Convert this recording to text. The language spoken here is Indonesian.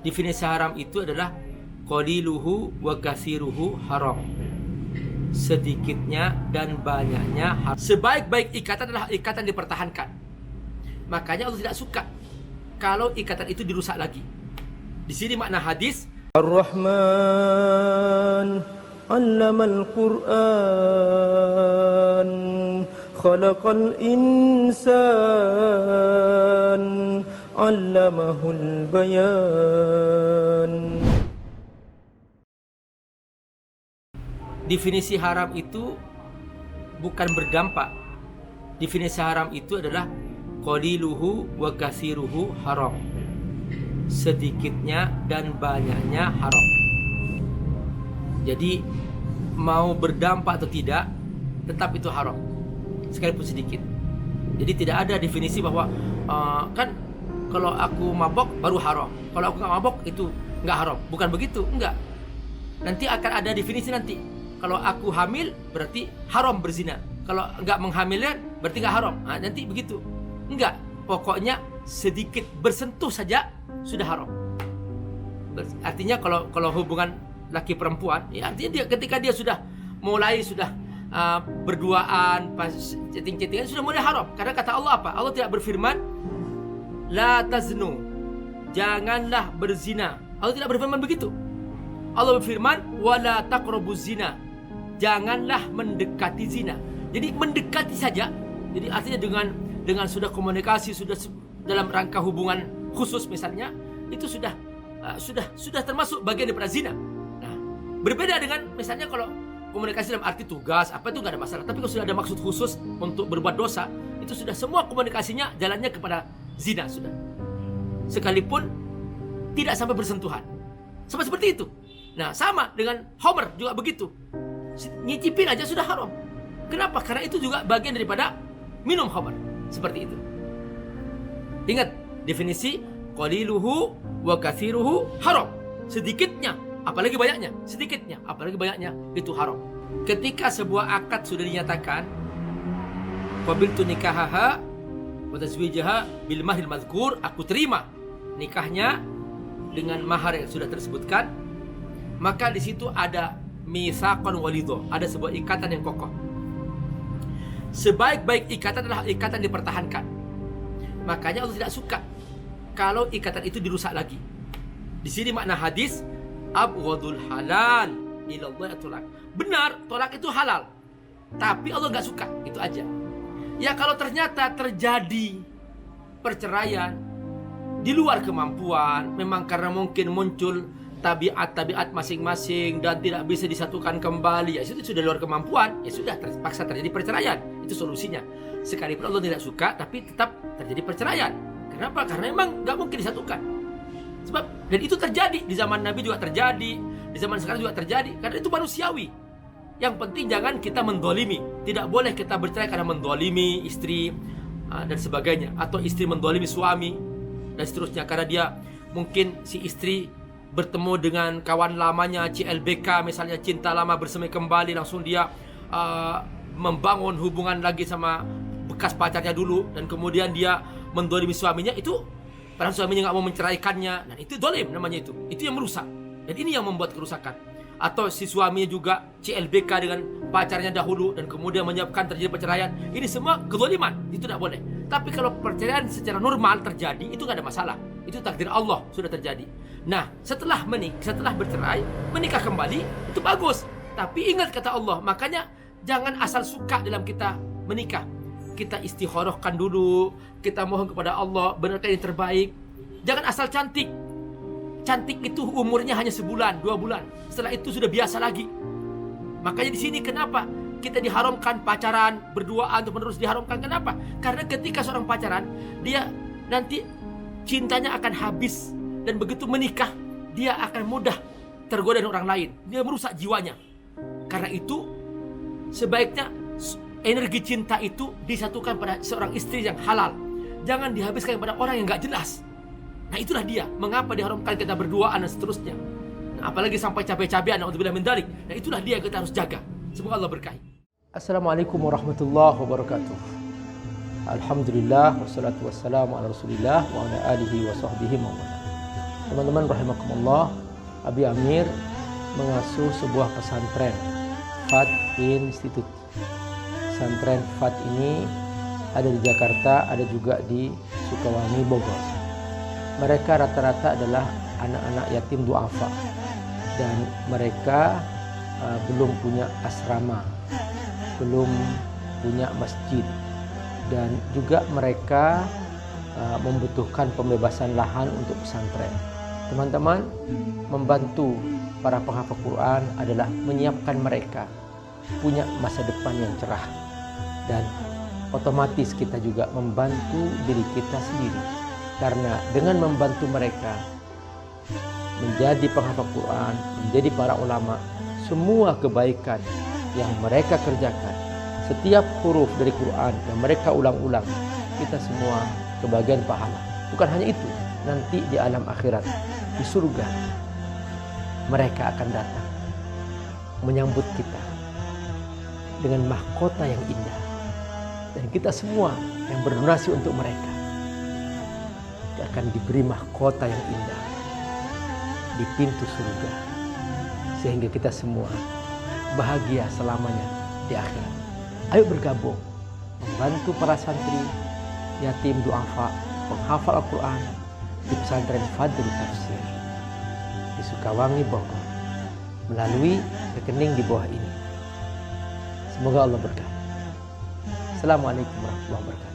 Definisi haram itu adalah qaliluhu wa katsiruhu haram. Sedikitnya dan banyaknya haram. Sebaik-baik ikatan adalah ikatan dipertahankan. Makanya Allah tidak suka kalau ikatan itu dirusak lagi. Di sini makna hadis Ar-Rahman 'allamal Qur'an khalaqal insan 'allamahul bayan. Definisi haram itu bukan berdampak. Definisi haram itu adalah qaliluhu wa katsiruhu haram. Sedikitnya dan banyaknya haram. Jadi mau berdampak atau tidak, tetap itu haram, sekalipun sedikit. Jadi tidak ada definisi bahwa kan kalau aku mabok baru haram, kalau aku nggak mabok itu nggak haram. Bukan begitu, enggak. Nanti akan ada definisi nanti. Kalau aku hamil berarti haram berzina. Kalau nggak menghamilkan berarti nggak haram. Nah, nanti begitu. Enggak. Pokoknya sedikit bersentuh saja sudah haram. Artinya kalau hubungan laki perempuan, ya artinya dia ketika dia sudah mulai berduaan, pas chatting-chattingan sudah mulai haram. Karena kata Allah apa? Allah tidak berfirman la taznu, janganlah berzina. Allah tidak berfirman begitu. Allah berfirman wala taqrabuz zina, janganlah mendekati zina. Jadi mendekati saja. Jadi artinya dengan sudah komunikasi, sudah dalam rangka hubungan khusus misalnya, itu sudah termasuk bagian daripada zina. Nah, berbeda dengan misalnya kalau komunikasi dalam arti tugas apa itu nggak ada masalah. Tapi kalau sudah ada maksud khusus untuk berbuat dosa, itu sudah semua komunikasinya jalannya kepada zina sudah. Sekalipun tidak sampai bersentuhan. Sama seperti itu. Nah, sama dengan homer juga begitu. Nyicipin aja sudah haram. Kenapa? Karena itu juga bagian daripada minum homer. Seperti itu. Ingat definisi qaliluhu wa katsiruhu haram. Sedikitnya, apalagi banyaknya. Sedikitnya, apalagi banyaknya itu haram. Ketika sebuah akad sudah dinyatakan, qabiltu nikahaha wa tazwijaha bil mahril mazkur, aku terima nikahnya dengan mahar yang sudah tersebutkan, maka di situ ada mitsaqan walidho, ada sebuah ikatan yang kokoh. Sebaik-baik ikatan adalah ikatan dipertahankan. Makanya Allah tidak suka kalau ikatan itu dirusak lagi. Di sini makna hadis abghadul halal ilallah tolak. Benar, tolak itu halal. Tapi Allah nggak suka, itu aja. Ya kalau ternyata terjadi perceraian di luar kemampuan, memang karena mungkin muncul tabiat masing-masing dan tidak bisa disatukan kembali, ya itu sudah luar kemampuan, ya sudah terpaksa terjadi perceraian. Itu solusinya. Sekalipun Allah tidak suka, tapi tetap terjadi perceraian. Kenapa? Karena memang nggak mungkin disatukan. Sebab dan itu terjadi di zaman Nabi juga terjadi, di zaman sekarang juga terjadi. Karena itu manusiawi. Yang penting jangan kita mendolimi. Tidak boleh kita bercerai karena mendolimi istri dan sebagainya, atau istri mendolimi suami dan seterusnya karena dia mungkin si istri bertemu dengan kawan lamanya CLBK misalnya, cinta lama bersemi kembali, langsung dia membangun hubungan lagi sama bekas pacarnya dulu, dan kemudian dia mendolimi suaminya, itu padahal suaminya nggak mau menceraikannya, dan itu dolim namanya, itu yang merusak, dan ini yang membuat kerusakan. Atau si suaminya juga CLBK dengan pacarnya dahulu dan kemudian menyebabkan terjadi perceraian, ini semua kezaliman, itu tidak boleh. Tapi kalau perceraian secara normal terjadi, itu nggak ada masalah, itu takdir Allah sudah terjadi. Nah, setelah bercerai, menikah kembali, itu bagus. Tapi ingat kata Allah, makanya jangan asal suka dalam kita menikah. Kita istikharahkan dulu, kita mohon kepada Allah, benarkan yang terbaik. Jangan asal cantik. Cantik itu umurnya hanya sebulan, 2 bulan. Setelah itu sudah biasa lagi. Makanya di sini kenapa kita diharamkan pacaran, berduaan terus diharamkan? Kenapa? Karena ketika seorang pacaran, dia nanti cintanya akan habis, dan begitu menikah dia akan mudah tergoda dengan orang lain. Dia merusak jiwanya. Karena itu sebaiknya energi cinta itu disatukan pada seorang istri yang halal. Jangan dihabiskan pada orang yang gak jelas. Nah itulah dia mengapa diharamkan kita berduaan dan seterusnya. Nah, apalagi sampai cabai-cabean, naudzubillah min dzalik. Nah itulah dia yang kita harus jaga. Semoga Allah berkahi. Assalamualaikum warahmatullahi wabarakatuh. Alhamdulillah wassalatu wassalamu ala Rasulillah wa ala alihi wa sahbihi wa Teman-teman rahimakumullah, Abi Amir mengasuh sebuah pesantren FAT Institute. Pesantren FAT ini ada di Jakarta, ada juga di Sukawangi, Bogor. Mereka rata-rata adalah anak-anak yatim duafa dan mereka belum punya asrama, belum punya masjid, dan juga mereka membutuhkan pembebasan lahan untuk pesantren. Teman-teman, membantu para penghafal Quran adalah menyiapkan mereka punya masa depan yang cerah, dan otomatis kita juga membantu diri kita sendiri, karena dengan membantu mereka menjadi penghafal Quran, menjadi para ulama, semua kebaikan yang mereka kerjakan, setiap huruf dari Quran yang mereka ulang-ulang, kita semua kebagian pahala. Bukan hanya itu, nanti di alam akhirat, di surga, mereka akan datang menyambut kita dengan mahkota yang indah, dan kita semua yang berdonasi untuk mereka akan diberi mahkota yang indah di pintu surga, sehingga kita semua bahagia selamanya di akhirat. Ayo bergabung membantu para santri yatim duafa penghafal Al-Quran di pesantren Fadl Tafsir di Sukawangi, Bogor, melalui rekening di bawah ini. Semoga Allah berkati. Assalamualaikum warahmatullahi wabarakatuh.